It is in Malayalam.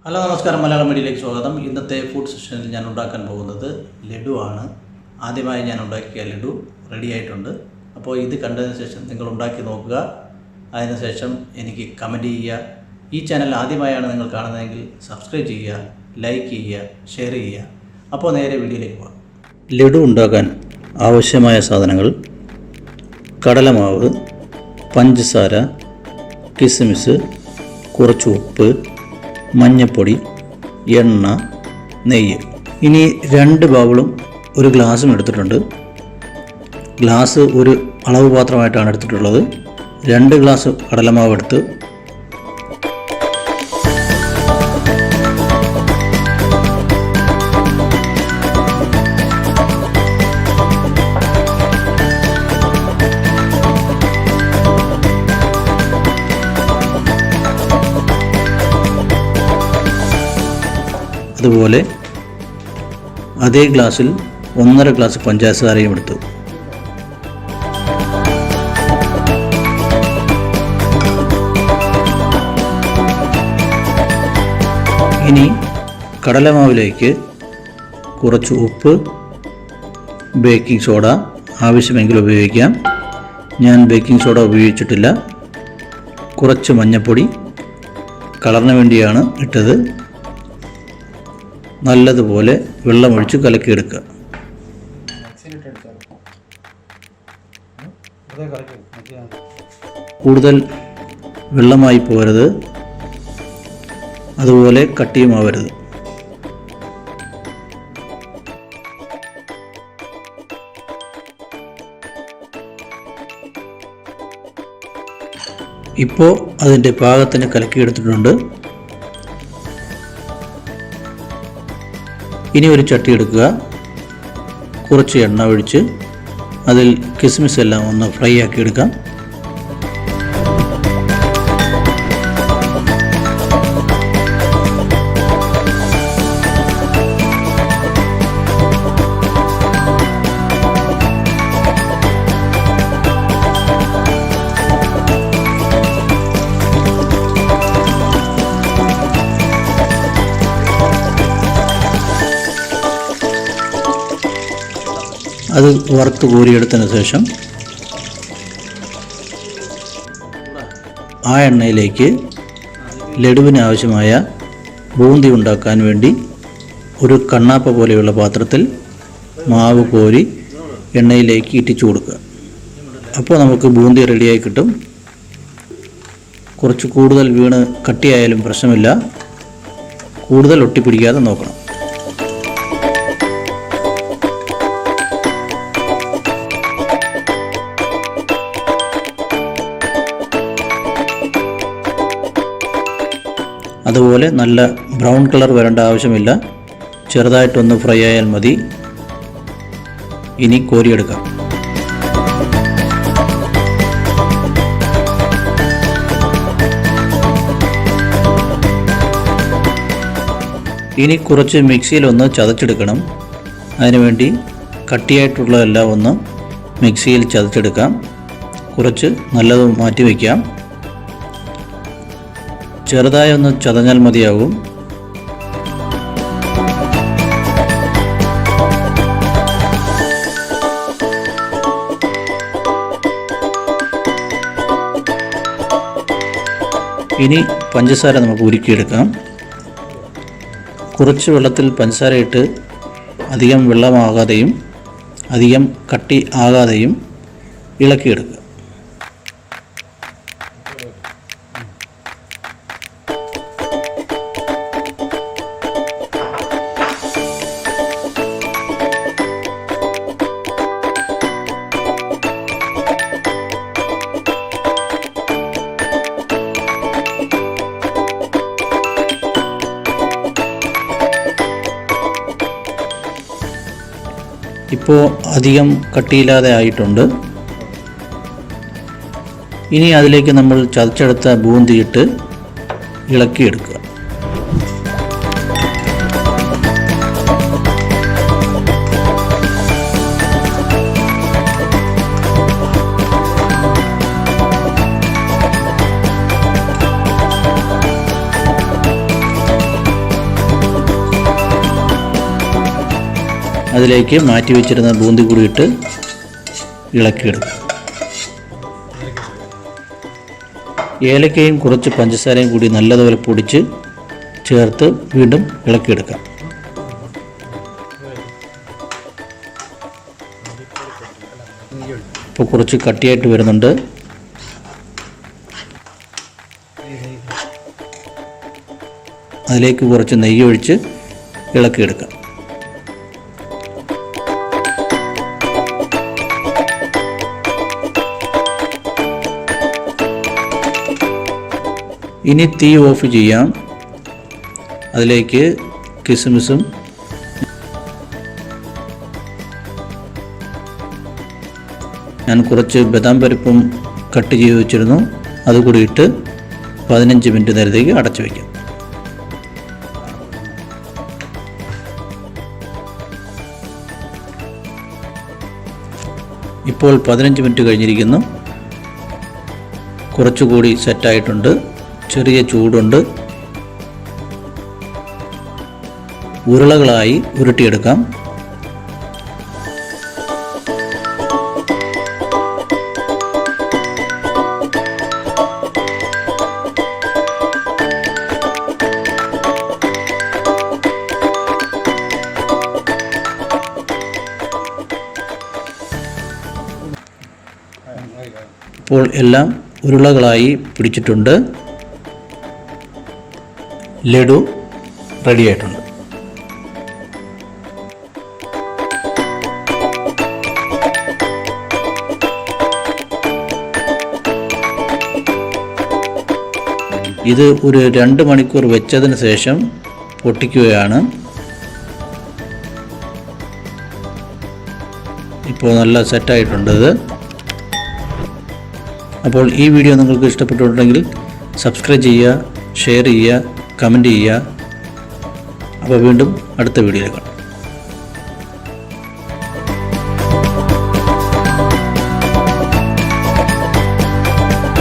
ഹലോ നമസ്കാരം, മലയാളം മീഡിയയിലേക്ക് സ്വാഗതം. ഇന്നത്തെ ഫുഡ് സെഷനിൽ ഞാൻ ഉണ്ടാക്കാൻ പോകുന്നത് ലഡു ആണ്. ആദ്യമായി ഞാൻ ഉണ്ടാക്കിയ ലഡു റെഡി ആയിട്ടുണ്ട്. അപ്പോൾ ഇത് കണ്ടതിന് ശേഷം നിങ്ങൾ ഉണ്ടാക്കി നോക്കുക. അതിനുശേഷം എനിക്ക് കമൻറ്റ് ചെയ്യുക. ഈ ചാനൽ ആദ്യമായാണ് നിങ്ങൾ കാണുന്നതെങ്കിൽ സബ്സ്ക്രൈബ് ചെയ്യുക, ലൈക്ക് ചെയ്യുക, ഷെയർ ചെയ്യുക. അപ്പോൾ നേരെ വീഡിയോയിലേക്ക് പോകാം. ലഡു ഉണ്ടാക്കാൻ ആവശ്യമായ സാധനങ്ങൾ: കടലമാവ്, പഞ്ചസാര, കിസ്മിസ്, കുറച്ച് ഉപ്പ്, മഞ്ഞൾപ്പൊടി, എണ്ണ, നെയ്യ്. ഇനി 2 ബൗളും 1 ഗ്ലാസും എടുത്തിട്ടുണ്ട്. ഗ്ലാസ് ഒരു അളവ് പാത്രമായിട്ടാണ് എടുത്തിട്ടുള്ളത്. 2 ഗ്ലാസ് കടലമാവ് എടുത്ത് അതുപോലെ അതേ ഗ്ലാസ്സിൽ 1.5 ഗ്ലാസ് പഞ്ചസാരയും എടുത്തു. ഇനി കടലമാവിലേക്ക് കുറച്ച് ഉപ്പ്, ബേക്കിംഗ് സോഡ ആവശ്യമെങ്കിൽ ഉപയോഗിക്കാം. ഞാൻ ബേക്കിംഗ് സോഡ ഉപയോഗിച്ചിട്ടില്ല. കുറച്ച് മഞ്ഞൾപ്പൊടി കളറിന് വേണ്ടിയാണ് ഇട്ടത്. നല്ലതുപോലെ വെള്ളമൊഴിച്ച് കലക്കിയെടുക്കുക. കൂടുതൽ വെള്ളമായി പോകരുത്, അതുപോലെ കട്ടിയുമാവരുത്. ഇപ്പോൾ അതിൻ്റെ പാകത്തിന് കലക്കിയെടുത്തിട്ടുണ്ട്. ഇനി ഒരു ചട്ടി എടുക്കുക. കുറച്ച് എണ്ണ ഒഴിച്ച് അതിൽ കിസ്മിസ് എല്ലാം ഒന്ന് ഫ്രൈ ആക്കി എടുക്കാം. അത് വറുത്ത് കോരിയെടുത്തതിന് ശേഷം ആ എണ്ണയിലേക്ക് ലഡുവിന് ആവശ്യമായ ബൂന്തി ഉണ്ടാക്കാൻ വേണ്ടി ഒരു കണ്ണാപ്പ പോലെയുള്ള പാത്രത്തിൽ മാവ് കോരി എണ്ണയിലേക്ക് ഇറ്റിച്ചു കൊടുക്കുക. അപ്പോൾ നമുക്ക് ബൂന്തി റെഡിയായി കിട്ടും. കുറച്ച് കൂടുതൽ വീണ് കട്ടിയായാലും പ്രശ്നമില്ല. കൂടുതൽ ഒട്ടിപ്പിടിക്കാതെ നോക്കണം. അതുപോലെ നല്ല ബ്രൗൺ കളർ വരേണ്ട ആവശ്യമില്ല. ചെറുതായിട്ടൊന്ന് ഫ്രൈ ആയാൽ മതി. ഇനി കോരിയെടുക്കാം. ഇനി കുറച്ച് മിക്സിയിലൊന്ന് ചതച്ചെടുക്കണം. അതിനുവേണ്ടി കട്ടിയായിട്ടുള്ളതെല്ലാം ഒന്ന് മിക്സിയിൽ ചതച്ചെടുക്കാം. കുറച്ച് നല്ലത് മാറ്റി വയ്ക്കാം. ചെറുതായി ഒന്ന് ചതഞ്ഞാൽ മതിയാകും. ഇനി പഞ്ചസാര നമുക്ക് ഉരുക്കിയെടുക്കാം. കുറച്ച് വെള്ളത്തിൽ പഞ്ചസാര ഇട്ട് അധികം വെള്ളമാകാതെയും അധികം കട്ടി ആകാതെയും ഇളക്കിയെടുക്കുക. ഇപ്പോൾ അധികം കട്ടിയില്ലാതെ ആയിട്ടുണ്ട്. ഇനി അതിലേക്ക് നമ്മൾ ചതച്ചെടുത്ത ബൂന്തിയിട്ട് ഇളക്കിയെടുക്കുക. അതിലേക്ക് മാറ്റി വെച്ചിരുന്ന ബൂന്തി കൂടി ഇട്ട് ഇളക്കിയെടുക്കുക. ഏലക്കയും കുറച്ച് പഞ്ചസാരയും കൂടി നല്ലതുപോലെ പൊടിച്ച് ചേർത്ത് വീണ്ടും ഇളക്കിയെടുക്കാം. ഇപ്പോൾ കുറച്ച് കട്ടിയായിട്ട് വരുന്നുണ്ട്. അതിലേക്ക് കുറച്ച് നെയ്യ് ഒഴിച്ച് ഇളക്കിയെടുക്കാം. ഇനി തീ ഓഫ് ചെയ്യാം. അതിലേക്ക് കിസ്മിസും ഞാൻ കുറച്ച് ബദാം പരിപ്പും കട്ട് ചെയ്ത് വെച്ചിരുന്നു, അതുകൂടി ഇട്ട് 15 മിനിറ്റ് നേരത്തേക്ക് അടച്ചു വയ്ക്കാം. ഇപ്പോൾ 15 മിനിറ്റ് കഴിഞ്ഞിരിക്കുന്നു. കുറച്ചുകൂടി സെറ്റായിട്ടുണ്ട്. ചെറിയ ചൂടുണ്ട്. ഉരുളകളായി ഉരുട്ടിയെടുക്കാം. ഇപ്പോൾ എല്ലാം ഉരുളകളായി പിടിച്ചിട്ടുണ്ട്. ലഡു റെഡിയായിട്ടുണ്ട്. ഇത് ഒരു 2 മണിക്കൂർ വെച്ചതിന് ശേഷം പൊട്ടിക്കുകയാണ്. ഇപ്പോൾ നല്ല സെറ്റായിട്ടുണ്ട്. അപ്പോൾ ഈ വീഡിയോ നിങ്ങൾക്ക് ഇഷ്ടപ്പെട്ടിട്ടുണ്ടെങ്കിൽ സബ്സ്ക്രൈബ് ചെയ്യുക, ഷെയർ ചെയ്യുക, കമൻറ്റ് ചെയ്യുക. അപ്പോൾ വീണ്ടും അടുത്ത വീഡിയോയിൽ കാണാം.